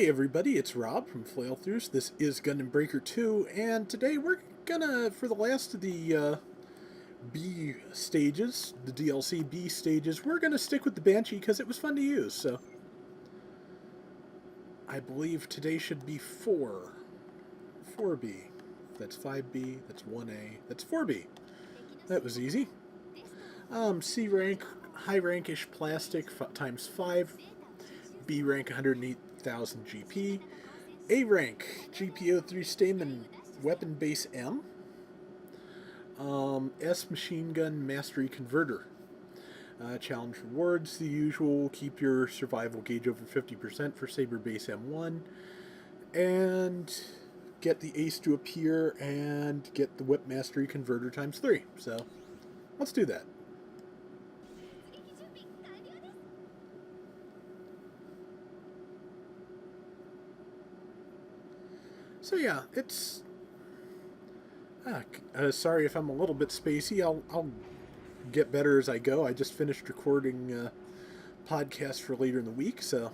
Hey everybody, it's Rob from Flailthroughs. This is Gundam Breaker 2, and today we're gonna, for the last of the B stages, the DLC B stages, we're gonna stick with the Banshee because it was fun to use, so I believe today should be 4B. That's 5B, that's 1A, that's 4B. That was easy. C rank, high rankish plastic times 5, B rank 108,000 GP, A rank GPO3 Stamen weapon base M, S machine gun mastery converter. Challenge rewards, the usual, keep your survival gauge over 50% for Saber base M1, and get the ace to appear and get the whip mastery converter times 3. So let's do that. So yeah, it's... sorry if I'm a little bit spacey. I'll get better as I go. I just finished recording podcasts for later in the week, so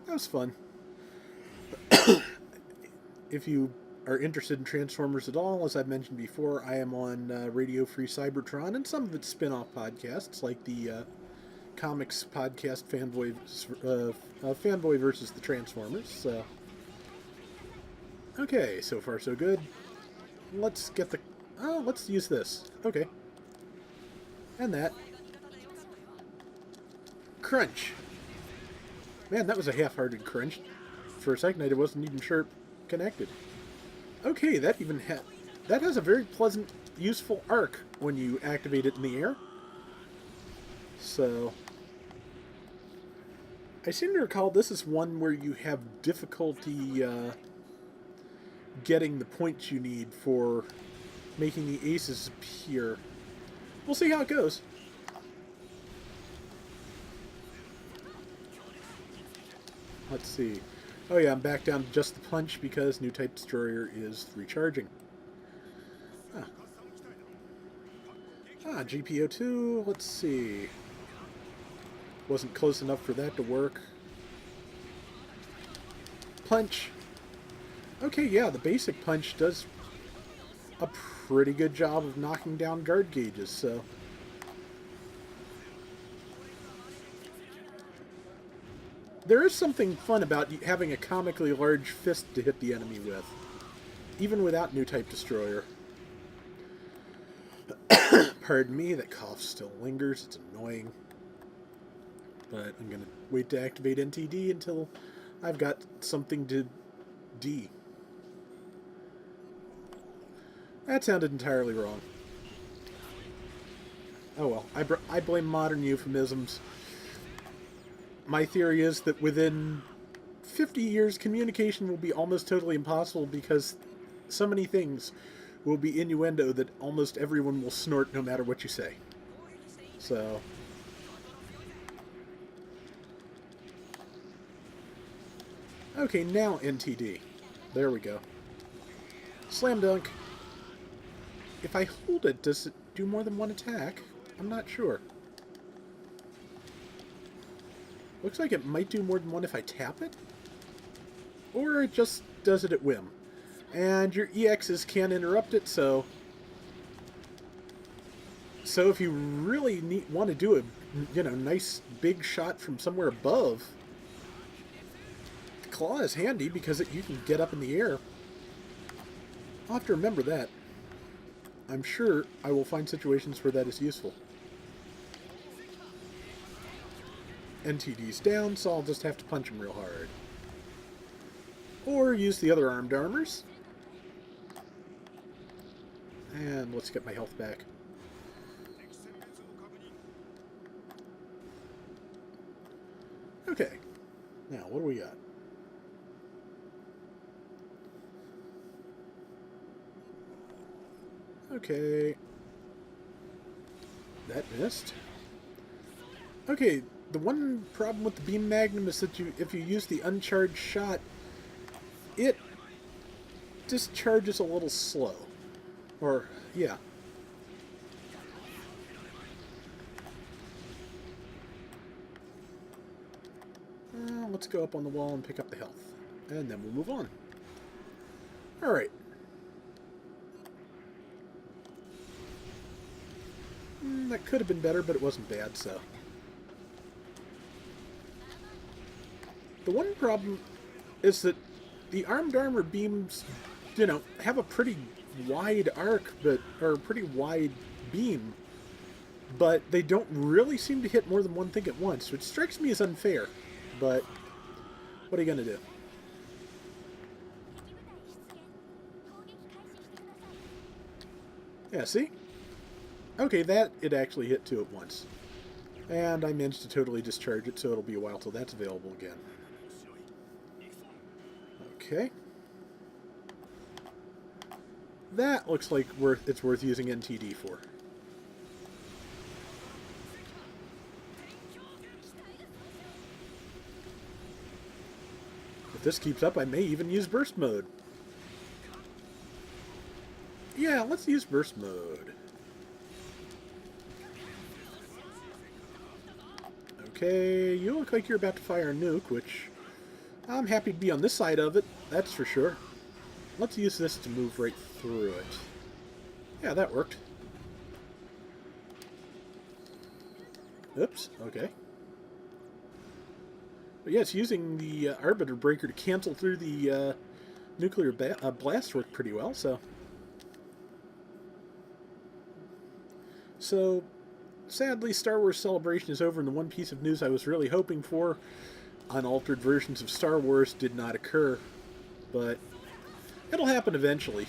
that was fun. If you are interested in Transformers at all, as I've mentioned before, I am on Radio Free Cybertron and some of its spin-off podcasts, like the comics podcast Fanboy versus the Transformers. So, okay, so far so good. Let's get the... Oh, let's use this. Okay. And that. Crunch. Man, that was a half-hearted crunch. For a second, I wasn't even sure it connected. Okay, that even that has a very pleasant, useful arc when you activate it in the air. So, I seem to recall this is one where you have difficulty getting the points you need for making the aces appear. We'll see how it goes. Let's see. Oh yeah, I'm back down to just the punch because new type destroyer is recharging. GPO2, let's see. Wasn't close enough for that to work. Punch. Okay, yeah, the basic punch does a pretty good job of knocking down guard gauges, so... There is something fun about having a comically large fist to hit the enemy with, even without new type destroyer. Pardon me, that cough still lingers, it's annoying. But I'm going to wait to activate NTD until I've got something to D. That sounded entirely wrong. Oh well, I blame modern euphemisms. My theory is that within 50 years, communication will be almost totally impossible because so many things will be innuendo that almost everyone will snort no matter what you say. So... Okay, now NTD. There we go. Slam dunk. If I hold it, does it do more than one attack? I'm not sure. Looks like it might do more than one if I tap it. Or it just does it at whim. And your EXs can't interrupt it, so... So if you really want to do a, nice big shot from somewhere above, the claw is handy because you can get up in the air. I'll have to remember that. I'm sure I will find situations where that is useful. NTD's down, so I'll just have to punch him real hard. Or use the other armed armors. And let's get my health back. Okay. Now, what do we got? Okay. That missed. Okay. The one problem with the Beam Magnum is that if you use the uncharged shot, it discharges a little slow. Or, yeah. let's go up on the wall and pick up the health. And then we'll move on. Alright. That could have been better, but it wasn't bad, so. The one problem is that the armed armor beams, you know, have a pretty wide arc, or a pretty wide beam, but they don't really seem to hit more than one thing at once, which strikes me as unfair. But what are you going to do? Yeah, see? Okay, that it actually hit two at once. And I managed to totally discharge it, so it'll be a while till that's available again. Okay. That looks like it's worth using NTD for. If this keeps up, I may even use burst mode. Yeah, let's use burst mode. Okay, you look like you're about to fire a nuke, which I'm happy to be on this side of it, that's for sure. Let's use this to move right through it. Yeah, that worked. Oops, okay. But yes, using the Arbiter Breaker to cancel through the nuclear blast worked pretty well, so. So, sadly, Star Wars Celebration is over, and the one piece of news I was really hoping for, unaltered versions of Star Wars, did not occur. But it'll happen eventually.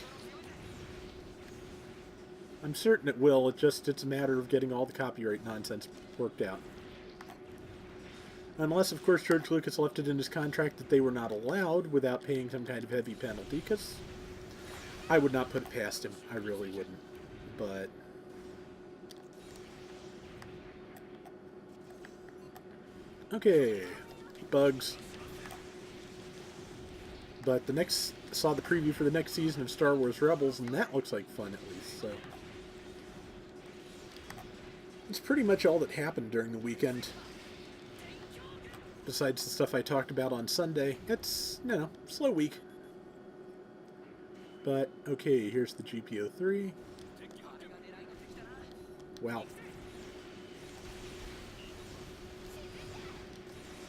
I'm certain it will. It's a matter of getting all the copyright nonsense worked out. Unless, of course, George Lucas left it in his contract that they were not allowed without paying some kind of heavy penalty, because I would not put it past him. I really wouldn't. But okay, bugs. But saw the preview for the next season of Star Wars Rebels, and that looks like fun at least, so. It's pretty much all that happened during the weekend. Besides the stuff I talked about on Sunday, it's, you know, slow week. But, okay, here's the GPO-3. Wow.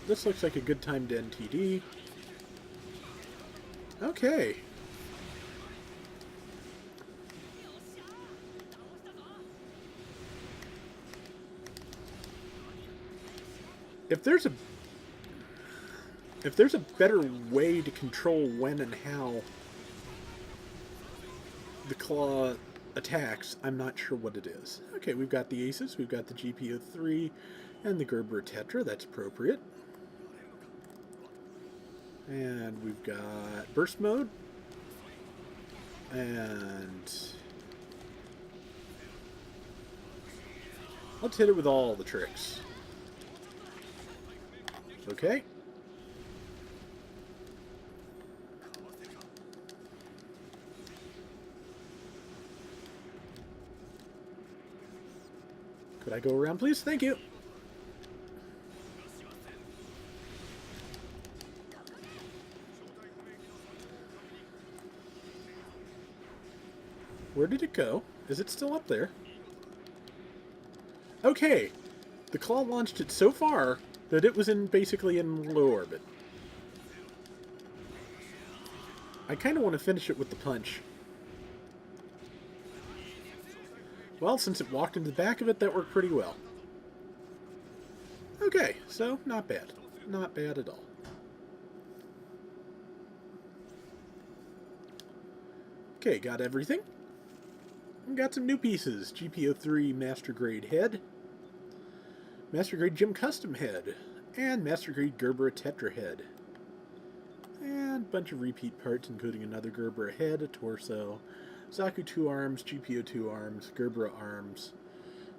This looks like a good time to NTD. Okay. If there's a better way to control when and how the claw attacks, I'm not sure what it is. Okay, we've got the aces, we've got the GPO-3, and the Gerber Tetra, that's appropriate. And we've got burst mode. And let's hit it with all the tricks. Okay. Could I go around, please? Thank you. Where did it go? Is it still up there? Okay. The claw launched it so far that it was basically in low orbit. I kind of want to finish it with the punch. Well, since it walked into the back of it, that worked pretty well. Okay, so not bad. Not bad at all. Okay, got everything. And got some new pieces. GPO-3 Master Grade Head, Master Grade Gym Custom Head, and Master Grade Gerber Tetra Head. And a bunch of repeat parts, including another Gerber head, a torso, Zaku 2 arms, GPO 2 arms, Gerber arms,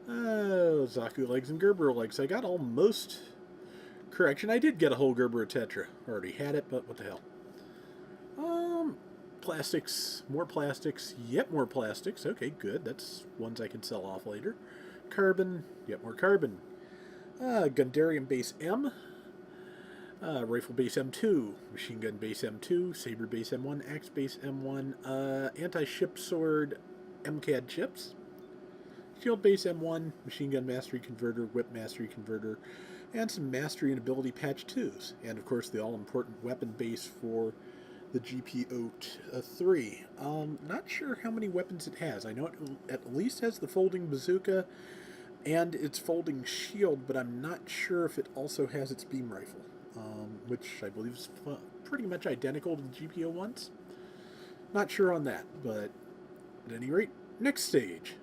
Zaku legs and Gerber legs. I got almost... Correction, I did get a whole Gerber Tetra. Already had it, but what the hell. Plastics, more plastics, yet more plastics. Okay, good. That's ones I can sell off later. Carbon, yet more carbon. Gundarium Base M. Rifle base M2, machine gun base M2, saber base M1, axe base M1, anti-ship sword MCAD chips, shield base M1, machine gun mastery converter, whip mastery converter, and some mastery and ability patch 2s, and of course the all-important weapon base for the GPO-3. Not sure how many weapons it has. I know it at least has the folding bazooka and its folding shield, but I'm not sure if it also has its beam rifle, which I believe is pretty much identical to the GPO ones. Not sure on that, but at any rate, next stage.